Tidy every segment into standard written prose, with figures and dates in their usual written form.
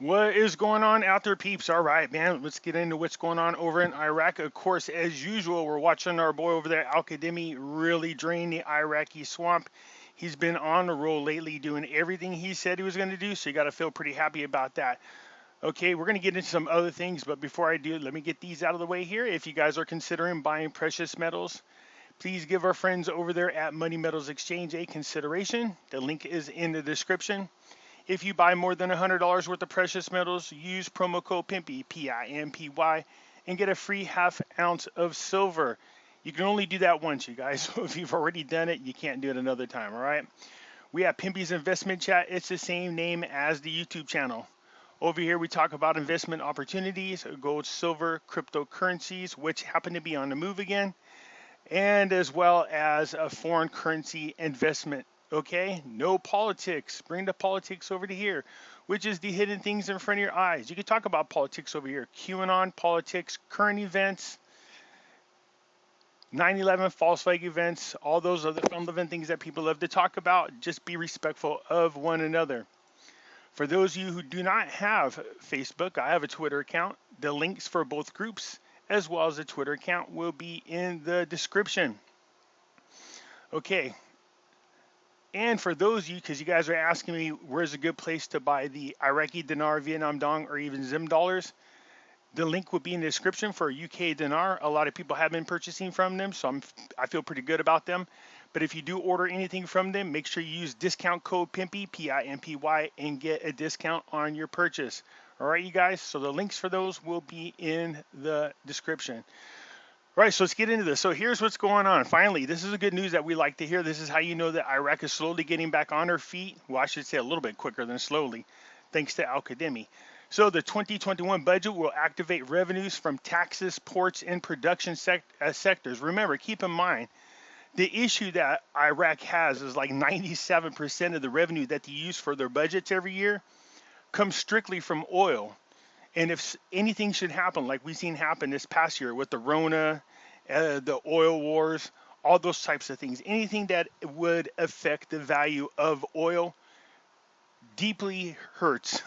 What is going on out there, peeps? All right, man, let's get into what's going on over in Iraq. Of course, as usual, we're watching our boy over there, Al Kademi, really drain the Iraqi swamp. He's been on the roll lately, doing everything he said he was going to do, so you got to feel pretty happy about that. Okay, we're going to get into some other things, but before I do, let me get these out of the way here. If you guys are considering buying precious metals, please give our friends over there at Money Metals Exchange a consideration. The link is in the description. If you buy more than $100 worth of precious metals, use promo code Pimpy, Pimpy, and get a free half ounce of silver. You can only do that once, you guys. So if you've already done it, you can't do it another time, all right? We have Pimpy's Investment Chat. It's the same name as the YouTube channel. Over here, we talk about investment opportunities, gold, silver, cryptocurrencies, which happen to be on the move again, and as well as a foreign currency investment. Okay, no politics. Bring the politics over to here, which is the hidden things in front of your eyes. You can talk about politics over here. QAnon politics, current events, 9/11 false flag events, all those other relevant things that people love to talk about. Just be respectful of one another. For those of you who do not have Facebook, I have a Twitter account. The links for both groups as well as the Twitter account will be in the description. Okay, and for those of you, because you guys are asking me where's a good place to buy the Iraqi dinar, Vietnam dong, or even Zim dollars, the link will be in the description for UK dinar. A lot of people have been purchasing from them, so I feel pretty good about them. But if you do order anything from them, make sure you use discount code Pimpy, Pimpy, and get a discount on your purchase. All right, you guys. So the links for those will be in the description. All right, so let's get into this. So here's what's going on. Finally, this is a good news that we like to hear. This is how you know that Iraq is slowly getting back on her feet. Well, I should say a little bit quicker than slowly, thanks to Al Kademi. So the 2021 budget will activate revenues from taxes, ports, and production sectors. Remember, keep in mind, the issue that Iraq has is like 97% of the revenue that they use for their budgets every year comes strictly from oil. And if anything should happen, like we've seen happen this past year with the Rona, the oil wars, all those types of things, anything that would affect the value of oil deeply hurts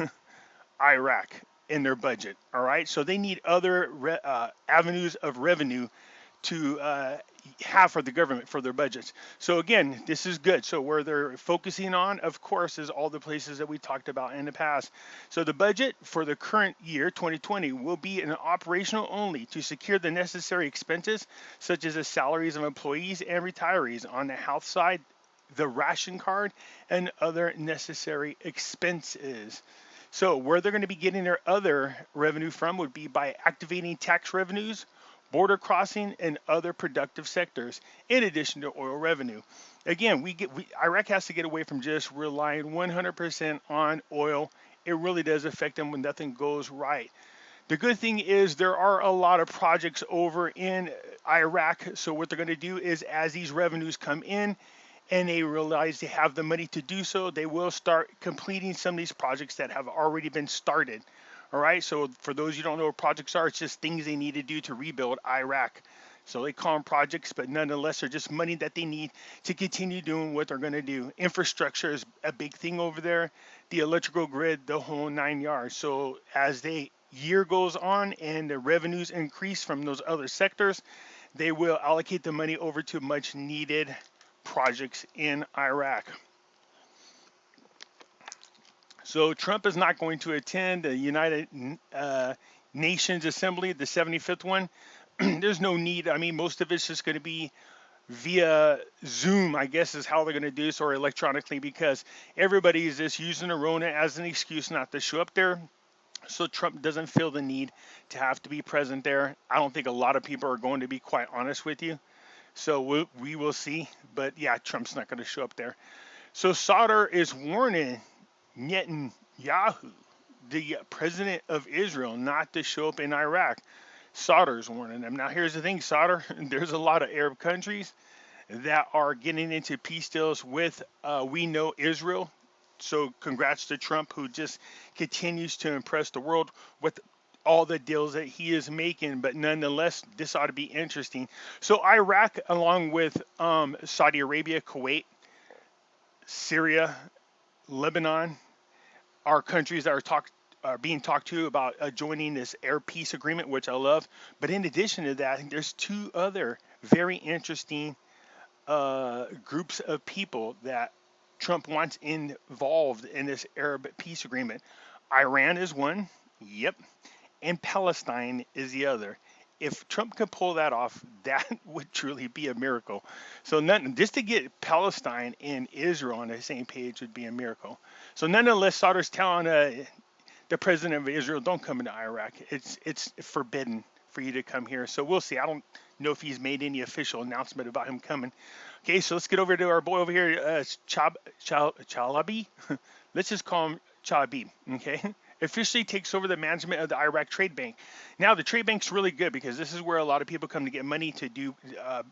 Iraq in their budget. All right, so they need other avenues of revenue to have for the government for their budgets. So again, this is good. So where they're focusing on, of course, is all the places that we talked about in the past. So the budget for the current year, 2020, will be an operational only to secure the necessary expenses, such as the salaries of employees and retirees. On the health side, the ration card, and other necessary expenses. So where they're going to be getting their other revenue from would be by activating tax revenues, border crossing, and other productive sectors, in addition to oil revenue. Again, Iraq has to get away from just relying 100% on oil. It really does affect them when nothing goes right. The good thing is there are a lot of projects over in Iraq. So what they're going to do is as these revenues come in, and they realize they have the money to do so, they will start completing some of these projects that have already been started. All right, so for those you don't know what projects are, it's just things they need to do to rebuild Iraq. So they call them projects, but nonetheless, they're just money that they need to continue doing what they're going to do. Infrastructure is a big thing over there, the electrical grid, the whole 9 yards. So as the year goes on and the revenues increase from those other sectors, they will allocate the money over to much needed projects in Iraq. So Trump is not going to attend the United Nations Assembly, the 75th one. There's no need. I mean, most of it's just going to be via Zoom, I guess is how they're going to do this, or electronically, because everybody is just using the Rona as an excuse not to show up there. So Trump doesn't feel the need to have to be present there. I don't think a lot of people are going to be, quite honest with you. So we will see. But yeah, Trump's not going to show up there. So Sauder is warning Netanyahu, the president of Israel, not to show up in Iraq. Sauder's warning them. Now here's the thing, Sauder, there's a lot of Arab countries that are getting into peace deals with, we know, Israel. So congrats to Trump, who just continues to impress the world with all the deals that he is making. But nonetheless, this ought to be interesting. So Iraq, along with Saudi Arabia, Kuwait, Syria, Lebanon, are countries that are are being talked to about joining this air peace agreement, which I love. But in addition to that, there's two other very interesting groups of people that Trump wants involved in this Arab peace agreement. Iran is one, yep, and Palestine is the other. If Trump could pull that off, that would truly be a miracle. So none, just to get Palestine and Israel on the same page would be a miracle. So nonetheless, Sauter's telling the president of Israel, don't come into Iraq. It's forbidden for you to come here. So we'll see. I don't know if he's made any official announcement about him coming. Okay, so let's get over to our boy over here, Chalabi. Let's just call him Chalabi. Okay, officially takes over the management of the Iraq Trade Bank. Now the trade bank's really good because this is where a lot of people come to get money to do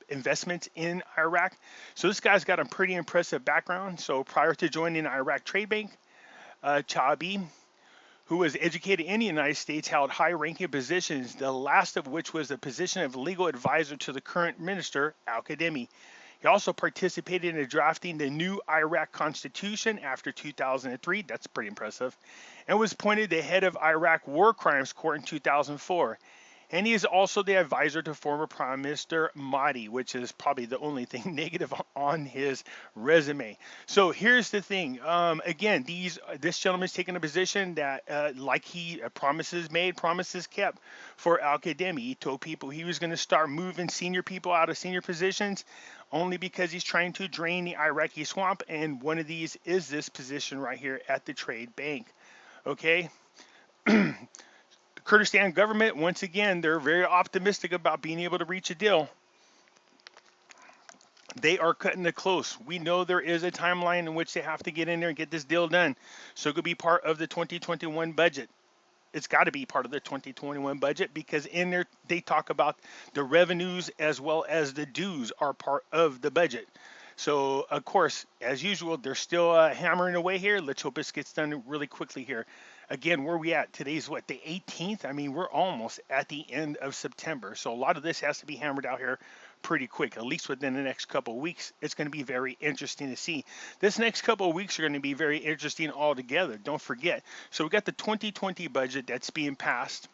investments in Iraq. So this guy's got a pretty impressive background. So prior to joining the Iraq Trade Bank, Chalabi, who was educated in the United States, held high-ranking positions, the last of which was the position of legal advisor to the current minister, Al-Kadhimi. He also participated in drafting the new Iraq Constitution after 2003, that's pretty impressive, and was appointed the head of Iraq War Crimes Court in 2004. And he is also the advisor to former Prime Minister Mahdi, which is probably the only thing negative on his resume. So here's the thing. Again, this gentleman's taking a position that, like he promises made, promises kept for Al-Kadhimi. He told people he was going to start moving senior people out of senior positions only because he's trying to drain the Iraqi swamp. And one of these is this position right here at the trade bank. Okay. Kurdistan government, once again, they're very optimistic about being able to reach a deal. They are cutting it close. We know there is a timeline in which they have to get in there and get this deal done. So it could be part of the 2021 budget. It's got to be part of the 2021 budget because in there they talk about the revenues as well as the dues are part of the budget. So, of course, as usual, they're still hammering away here. Let's hope this gets done really quickly here. Again, where are we at? Today's what, the 18th? I mean, we're almost at the end of September. So a lot of this has to be hammered out here pretty quick, at least within the next couple of weeks. It's going to be very interesting to see. This next couple of weeks are going to be very interesting altogether. Don't forget. So we got the 2020 budget that's being passed.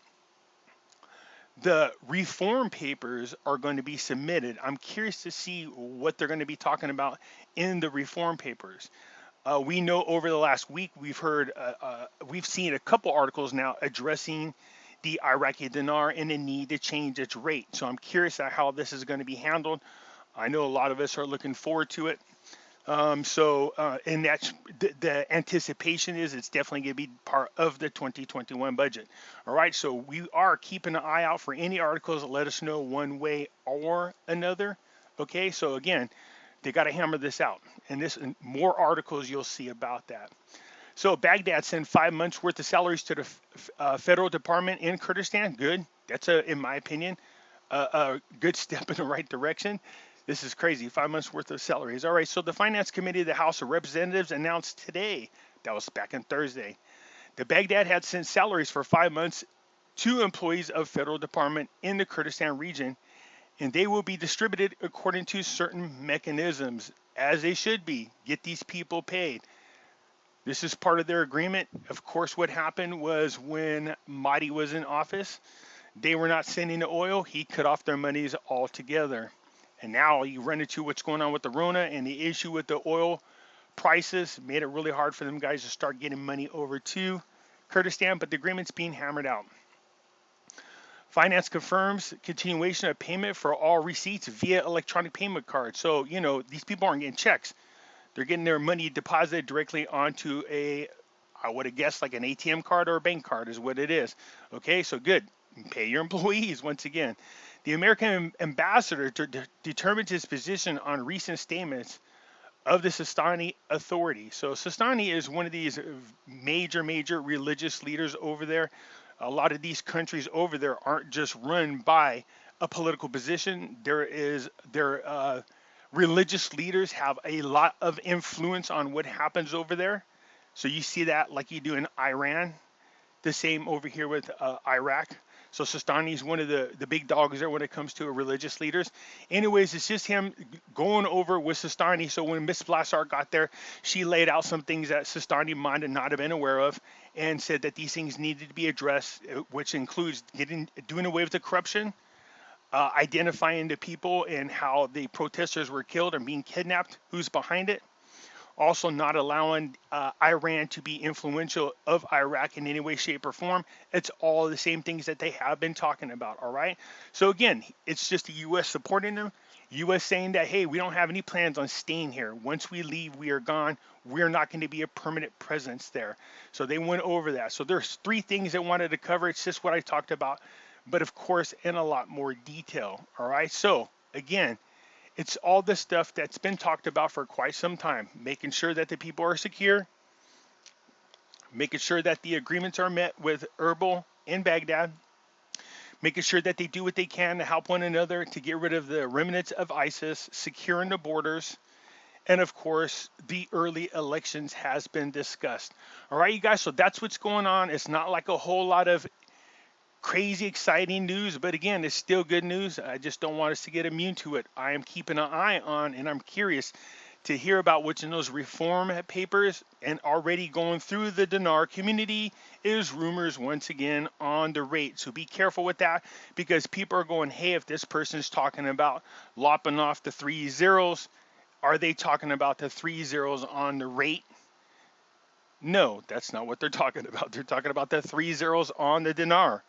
The reform papers are going to be submitted. I'm curious to see what they're going to be talking about in the reform papers. We know over the last week we've seen a couple articles now addressing the Iraqi dinar and the need to change its rate. So I'm curious at how this is going to be handled. I know a lot of us are looking forward to it. And that's the anticipation is it's definitely going to be part of the 2021 budget. All right, so we are keeping an eye out for any articles that let us know one way or another. Okay, so again, they got to hammer this out, and more articles you'll see about that. So Baghdad sent 5 months worth of salaries to the federal department in Kurdistan. Good. That's in my opinion, a good step in the right direction. This is crazy. 5 months worth of salaries. All right. So the Finance Committee of the House of Representatives announced today, that was back on Thursday, that Baghdad had sent salaries for 5 months to employees of federal department in the Kurdistan region, and they will be distributed according to certain mechanisms, as they should be. Get these people paid. This is part of their agreement. Of course, what happened was when Mahdi was in office, they were not sending the oil. He cut off their monies altogether. And now you run into what's going on with the Rona and the issue with the oil prices made it really hard for them guys to start getting money over to Kurdistan, but the agreement's being hammered out. Finance confirms continuation of payment for all receipts via electronic payment card. So, these people aren't getting checks. They're getting their money deposited directly onto I would have guessed like an ATM card or a bank card is what it is. Okay, so good. Pay your employees once again. The American ambassador determines his position on recent statements of the Sistani Authority. So Sistani is one of these major religious leaders over there. A lot of these countries over there aren't just run by a political position. Their religious leaders have a lot of influence on what happens over there. So you see that like you do in Iran. The same over here with Iraq. So Sistani is one of the big dogs there when it comes to religious leaders. Anyways, it's just him going over with Sistani. So when Miss Blassar got there, she laid out some things that Sistani might not have been aware of and said that these things needed to be addressed, which includes doing away with the corruption, identifying the people and how the protesters were killed and being kidnapped, who's behind it. Also not allowing Iran to be influential of Iraq in any way, shape, or form. It's all the same things that they have been talking about, all right? So again, it's just the U.S. supporting them. U.S. saying that, hey, we don't have any plans on staying here. Once we leave, we are gone. We're not going to be a permanent presence there. So they went over that. So there's 3 things they wanted to cover. It's just what I talked about, but of course, in a lot more detail, all right? So again, it's all the stuff that's been talked about for quite some time, making sure that the people are secure, making sure that the agreements are met with Erbil in Baghdad, making sure that they do what they can to help one another to get rid of the remnants of ISIS, securing the borders, and of course, the early elections has been discussed. All right, you guys, so that's what's going on. It's not like a whole lot of crazy exciting news, but again, it's still good news. I just don't want us to get immune to it. I am keeping an eye on, and I'm curious to hear about what's in those reform papers. And already going through the Dinar community is rumors once again on the rate. So be careful with that, because people are going, hey, if this person's talking about lopping off the 3 zeros, are they talking about the 3 zeros on the rate? No, that's not what they're talking about. They're talking about the 3 zeros on the Dinar.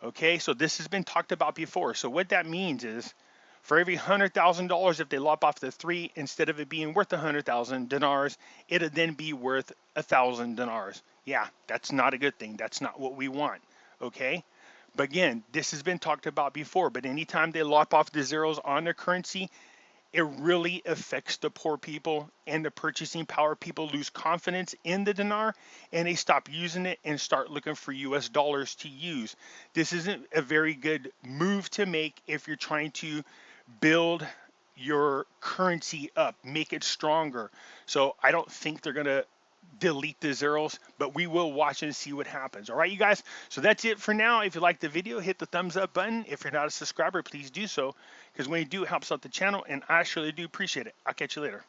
Okay, so this has been talked about before. So what that means is, for every $100,000, if they lop off the 3, instead of it being worth 100,000 dinars, it'll then be worth 1,000 dinars. Yeah, that's not a good thing. That's not what we want. Okay, but again, this has been talked about before. But anytime they lop off the zeros on their currency, it really affects the poor people and the purchasing power. People lose confidence in the dinar and they stop using it and start looking for US dollars to use. This isn't a very good move to make if you're trying to build your currency up, make it stronger. So I don't think they're going to delete the zeros, but we will watch and see what happens. All right, you guys. So that's it for now. If you like the video, hit the thumbs up button. If you're not a subscriber, please do so, because when you do, it helps out the channel, and I surely do appreciate it. I'll catch you later.